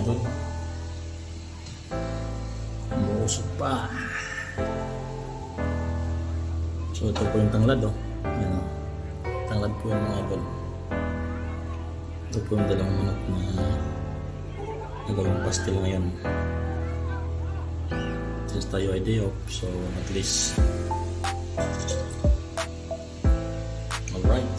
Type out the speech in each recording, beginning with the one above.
idol. Umusok pa. So ito po yung tanglad, oh. Yan, oh. Tanglad po yung mga idol. Ito po yung dalawang manok na nagawing pastel ngayon. Since tayo ay day off, so at least alright.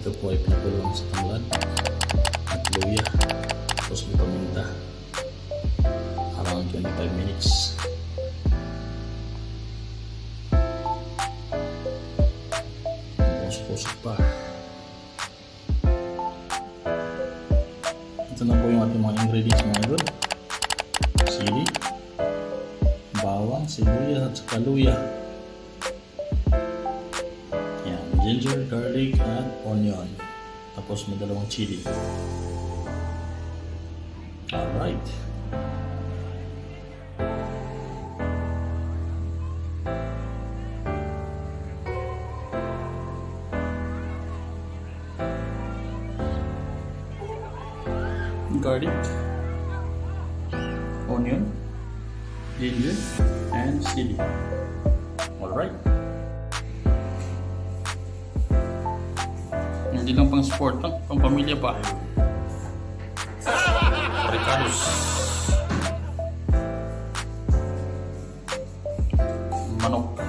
Ito po ay pinakulong sa tanglad at luya, tapos may paminta around 25 minutes. Pusok pa. Ito na po yung ating mga ingredients mga idol. Sili, bawang, sibuyas at saka luya. Yan, ginger, garlic at onion. Tapos may dalawang chili. Alright. Garlic, onion, ginger, and chili. Alright. Hindi lang pang sport, no? Pang pamilya pa. Ricardos. Manok.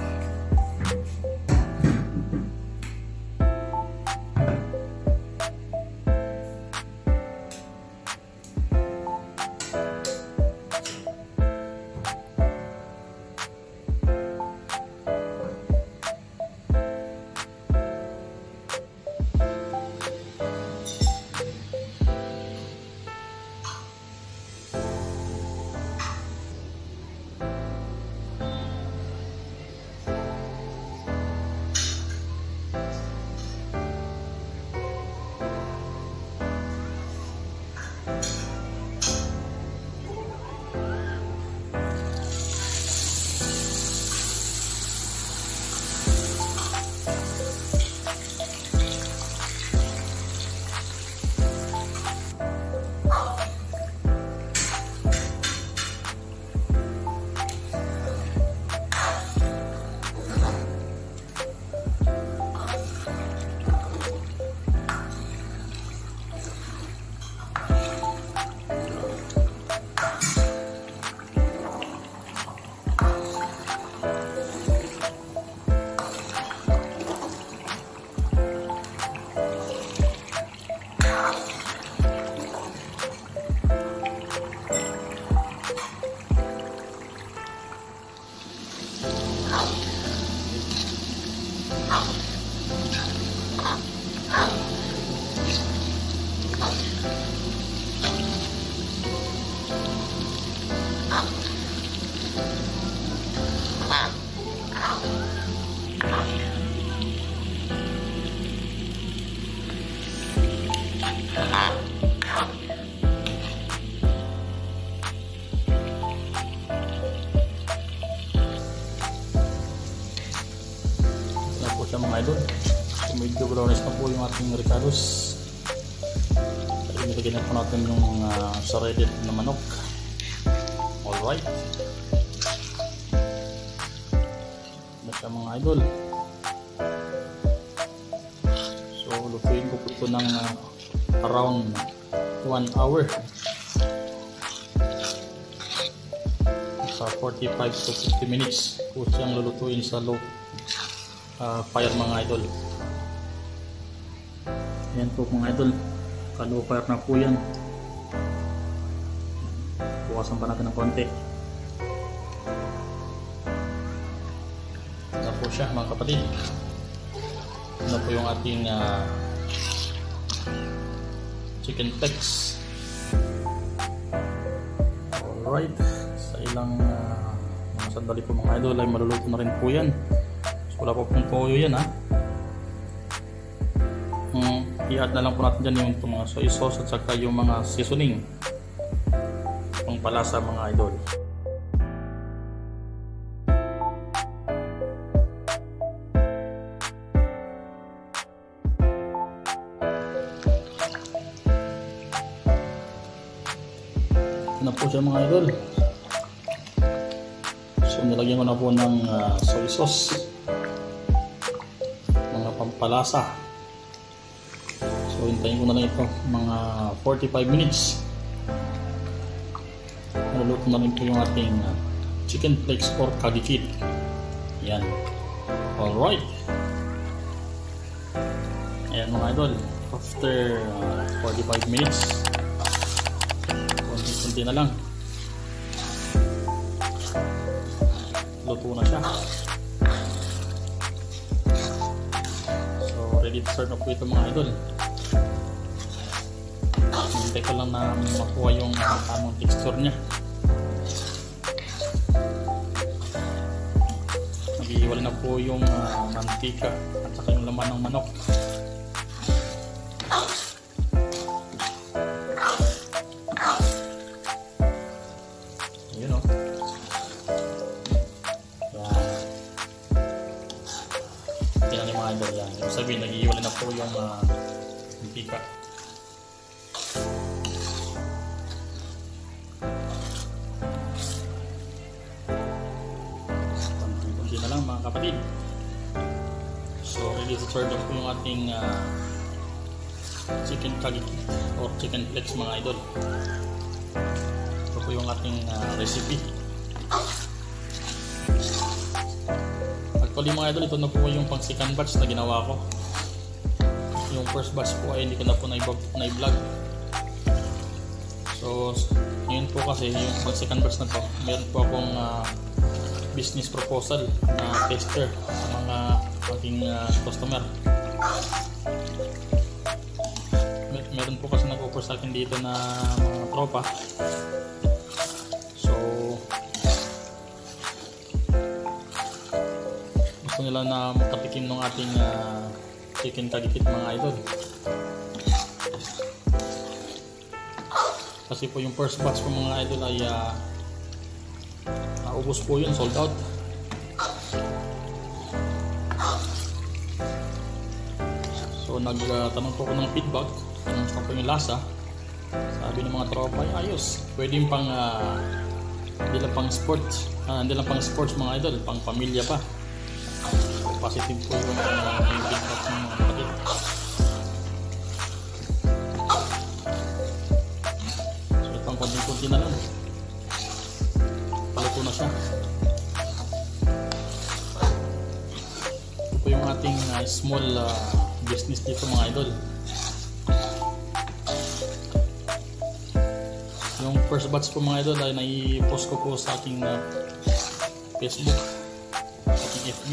Mga idol, medyo brownish na po yung ating Ricardos. Nilagyan na po natin yung shredded na manok. Alright, basta mga idol, so lutuin ko po ito ng around 1 hour, sa 45 to 50 minutes po siyang lulutuin sa low fire mga idol. Ayan po mga idol, ka-low fire na po yan. Bukasan pa natin ng konti. Ito po siya mga kapatid. Ito po yung ating chicken flakes. Alright, sa ilang mga sandali po mga idol ay maluluto na rin po yan. Wala po pong toyo yan, ha. I-add na lang po natin dyan yung mga soy sauce at saka yung mga seasoning pang palasa mga idol. na po siya mga idol. So nilagyan ko na po ng soy sauce, mga pampalasa. So hintayin ko na lang ito mga 45 minutes. Naluluto na rin po yung ating chicken flakes or kagikit. Yan. Alright. Ayan mga idol, after 45 minutes, konti-konti na lang, luto na siya. So ready to serve na po ito mga idol. Hintay ko lang na makuha yung tamang texture nya. Nag-iwala na po yung mantika at saka yung laman ng manok. Yun o. Yan yung mga idol yan. Yung sabihin, nag-iwala na po yung mantika. Kunti na lang mga kapatid. So ready to serve po yung ating chicken kagikit or chicken flakes mga idol. Ito po yung ating recipe. Actually mga idol, ito na po yung pang second batch na ginawa ko. Yung first batch po ay hindi ko na po na-vlog. So yun po kasi yung pang second batch na to, meron po akong business proposal na tester sa mga aking customer. Meron po kasi nag-offer sa akin dito na mga tropa. So gusto nila na makatikim ng ating chicken kagikit mga idol. Kasi po yung first batch ko mga idol ay naubos po yun, sold out. So nagtanong po ako ng feedback kung saan po yung lasa. Sabi ng mga tropa ay ayos, pwede yung pang hindi lang pang sports, mga idol, pang pamilya pa. So, positive po yung feedback ng mga kapatid. So itong konti-konti na lang, paluto na siya. Ito po yung ating small business dito mga idol. Yung first batch po mga idol ay nai-post ko po sa aking Facebook, aking FB.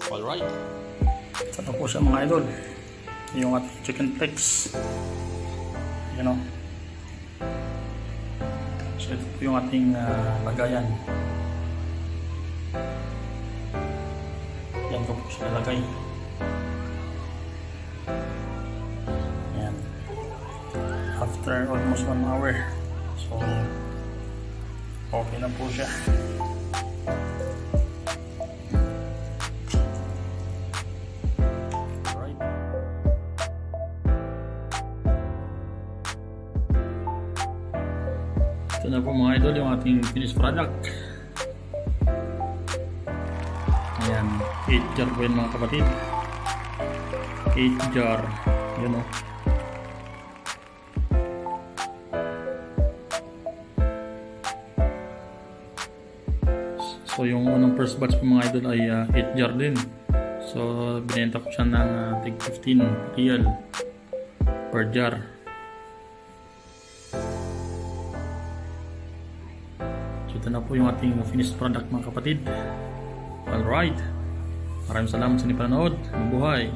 Alright, ito po siya mga idol, yung ating chicken flakes. You know, so ito po yung ating lagayan. Yan ko po siya nalagay. Yan. After almost 1 hour. So okay na po siya. Alright. Ito na po mga idol yung ating finished product. Ayan, 8 jar po yun mga kapatid. 8 jar, yun o. So yung unang first batch po mga idol ay 8 jar din. So binenta ko siya ng tig 15 real per jar. So ito na po yung ating finished product mga kapatid. Alright, maraming salamat sa inyong panonood. Mabuhay!